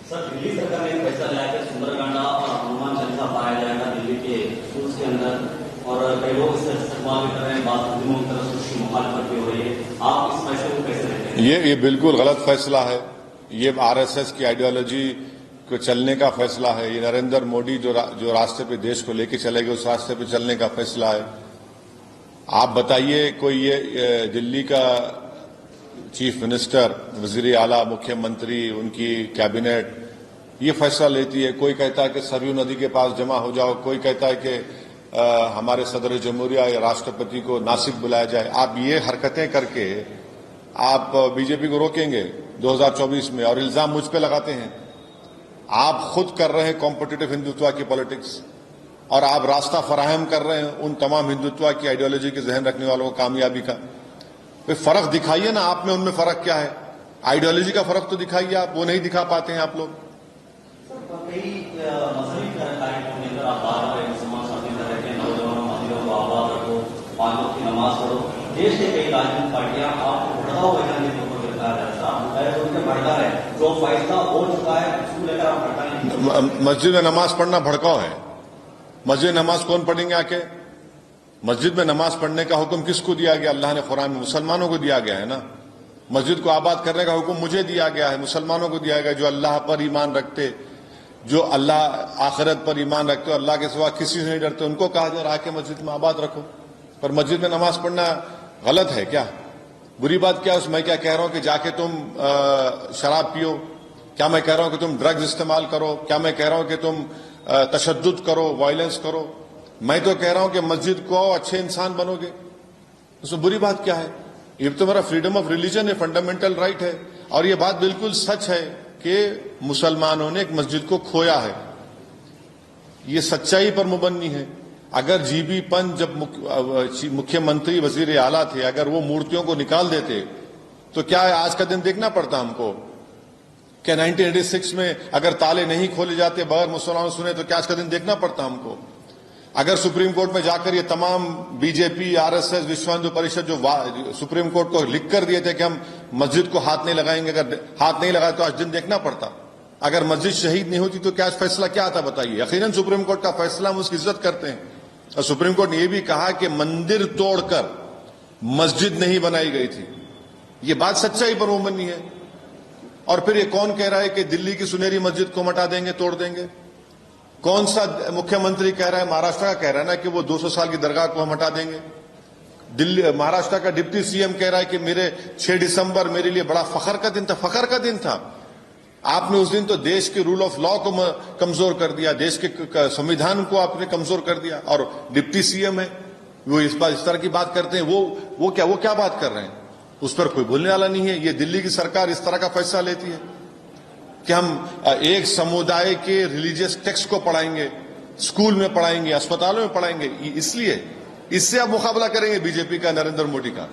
Sir, Delhi सरकार ने एक फैसला लिया है कि सुंदरकांडा और हनुमान चालीसा पढ़ाया जाएगा दिल्ली के स्कूल के अंदर, और कई लोग इससे इस्तेमाल भी कर रहे हैं, बात मुस्लिमों की तरफ से उसकी मुखालफत भी हो रही है। आप इस फैसले को कैसे देखते हैं? ये बिल्कुल गलत फैसला है। ये आरएसएस की आइडियोलॉजी को चलने का फैसला है। ये नरेंद्र मोदी जो रास्ते पे देश को लेके चलेगा उस रास्ते पे चलने का फैसला है। आप बताइए, कोई ये दिल्ली का चीफ मिनिस्टर, वजीर आला, मुख्यमंत्री, उनकी कैबिनेट ये फैसला लेती है। कोई कहता है कि सरयू नदी के पास जमा हो जाओ, कोई कहता है कि हमारे सदर जमहूरिया या राष्ट्रपति को नासिक बुलाया जाए। आप ये हरकतें करके आप बीजेपी को रोकेंगे 2024 में, और इल्जाम मुझ पे लगाते हैं। आप खुद कर रहे हैं कॉम्पिटिटिव हिंदुत्व की पॉलिटिक्स, और आप रास्ता फराहम कर रहे हैं उन तमाम हिंदुत्व की आइडियोलॉजी के जहन रखने वालों को कामयाबी का। फिर फर्क दिखाइए ना, आप में उनमें फर्क क्या है? आइडियोलॉजी का फर्क तो दिखाइए, आप वो नहीं दिखा पाते हैं आप लोग। कई मजहबी कार्यक्रम के अंदर आप बात कर रहे हैं, मुसलमान शादी कर रहे हैं, नौजवानों मंदिरों को आबाद रखो, 5 वक्त की नमाज पढ़ो। देश के कई राजनीतिक पार्टियां आपको भड़का हुआ के ऊपर गिरफ्तार है, उनके भड़का है। जो फैसला हो चुका है उसको लेकर आप भड़का नहीं। मस्जिद में नमाज पढ़ना भड़काव है? मस्जिद में नमाज कौन पढ़ेंगे आके? मस्जिद में नमाज पढ़ने का हुक्म किसको दिया गया? अल्लाह ने कुरान में मुसलमानों को दिया गया है ना। मस्जिद को आबाद करने का हुक्म मुझे दिया गया है, मुसलमानों को दिया गया, जो अल्लाह पर ईमान रखते, जो अल्लाह आखिरत पर ईमान रखते, अल्लाह के सिवा किसी से नहीं डरते, उनको कहा जा रहा है कि मस्जिद में आबाद रखो। पर मस्जिद में नमाज पढ़ना गलत है क्या? बुरी बात क्या? उसमें क्या कह रहा हूं कि जाके तुम शराब पियो? क्या मैं कह रहा हूं कि तुम ड्रग्स इस्तेमाल करो? क्या मैं कह रहा हूं कि तुम तशद्दुद करो, वायलेंस करो? मैं तो कह रहा हूं कि मस्जिद को आओ, अच्छे इंसान बनोगे, उसमें बुरी बात क्या है? ये तो मेरा फ्रीडम ऑफ रिलीजन है, फंडामेंटल राइट है। और ये बात बिल्कुल सच है कि मुसलमानों ने एक मस्जिद को खोया है, ये सच्चाई पर मुबन्नी है। अगर जीबी पंत जब मुख्यमंत्री वजीर आला थे, अगर वो मूर्तियों को निकाल देते तो क्या आज का दिन देखना पड़ता हमको? क्या 1986 में अगर ताले नहीं खोले जाते, बगैर मुसलमानों सुने, तो क्या आज का दिन देखना पड़ता हमको? अगर सुप्रीम कोर्ट में जाकर ये तमाम बीजेपी, आरएसएस, विश्व हिंदू परिषद जो सुप्रीम कोर्ट को लिख कर दिए थे कि हम मस्जिद को हाथ नहीं लगाएंगे, अगर हाथ नहीं लगाए तो आज दिन देखना पड़ता। अगर मस्जिद शहीद नहीं होती तो क्या आज फैसला क्या आता बताइए? यकीनन सुप्रीम कोर्ट का फैसला, हम उसकी इज्जत करते हैं। और सुप्रीम कोर्ट ने यह भी कहा कि मंदिर तोड़कर मस्जिद नहीं बनाई गई थी। ये बात सच्चाई पर मुबन्नी है। और फिर ये कौन कह रहा है कि दिल्ली की सुनहरी मस्जिद को हटा देंगे, तोड़ देंगे? कौन सा मुख्यमंत्री कह रहा है? महाराष्ट्र का कह रहा है ना कि वो 200 साल की दरगाह को हम हटा देंगे। दिल्ली, महाराष्ट्र का डिप्टी सीएम कह रहा है कि मेरे 6 दिसंबर मेरे लिए बड़ा फखर का दिन था। फखर का दिन था? आपने उस दिन तो देश के रूल ऑफ लॉ को कमजोर कर दिया, देश के संविधान को आपने कमजोर कर दिया। और डिप्टी सीएम है वो इस तरह की बात करते हैं। वो क्या बात कर रहे हैं? उस पर कोई बोलने वाला नहीं है। ये दिल्ली की सरकार इस तरह का फैसला लेती है कि हम एक समुदाय के रिलीजियस टेक्स्ट को पढ़ाएंगे, स्कूल में पढ़ाएंगे, अस्पतालों में पढ़ाएंगे, इसलिए इससे आप मुकाबला करेंगे बीजेपी का, नरेंद्र मोदी का।